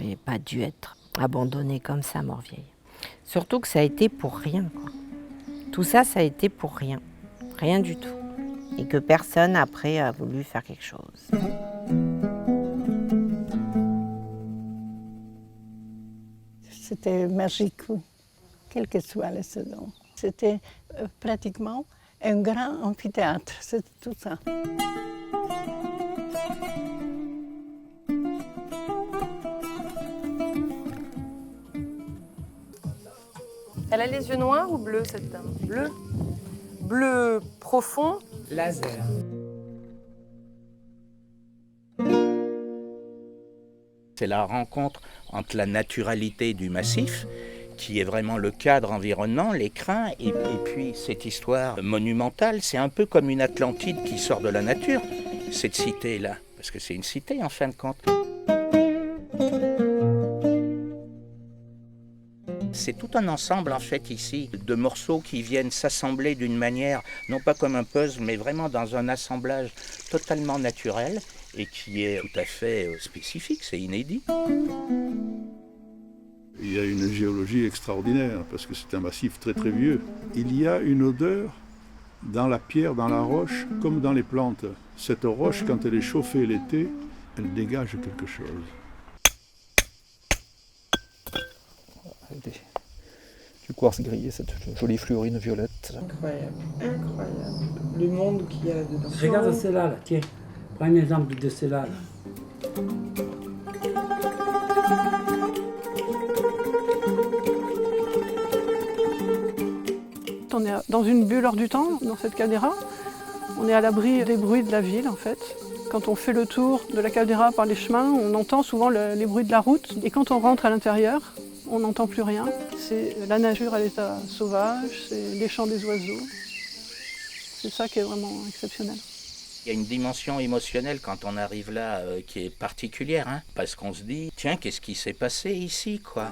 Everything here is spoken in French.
n'aurait pas dû être abandonné comme ça, Morvieille. Surtout que ça a été pour rien, quoi. Tout ça, ça a été pour rien. Rien du tout. Et que personne après a voulu faire quelque chose. C'était magique, quelle que soit la saison. C'était pratiquement un grand amphithéâtre, c'était tout ça. Elle a les yeux noirs ou bleus, cette dame? Bleu. Bleu profond. Laser. C'est la rencontre entre la naturalité du massif, qui est vraiment le cadre environnant, l'écrin, et puis cette histoire monumentale. C'est un peu comme une Atlantide qui sort de la nature, cette cité-là, parce que c'est une cité en fin de compte. C'est tout un ensemble en fait ici, de morceaux qui viennent s'assembler d'une manière, non pas comme un puzzle, mais vraiment dans un assemblage totalement naturel et qui est tout à fait spécifique, c'est inédit. Il y a une géologie extraordinaire parce que c'est un massif très très vieux. Il y a une odeur dans la pierre, dans la roche, comme dans les plantes. Cette roche, quand elle est chauffée l'été, elle dégage quelque chose. Du quartz grillé, cette jolie fluorine violette. Incroyable, incroyable. Le monde qu'il y a dedans. Regarde celle-là, là. Tiens, prends un exemple de celle-là. On est dans une bulle hors du temps, dans cette caldeira. On est à l'abri des bruits de la ville, en fait. Quand on fait le tour de la caldeira par les chemins, on entend souvent les bruits de la route. Et quand on rentre à l'intérieur, on n'entend plus rien. C'est la nature à l'état sauvage, c'est les chants des oiseaux. C'est ça qui est vraiment exceptionnel. Il y a une dimension émotionnelle quand on arrive là qui est particulière, hein, parce qu'on se dit, tiens, qu'est-ce qui s'est passé ici, quoi ?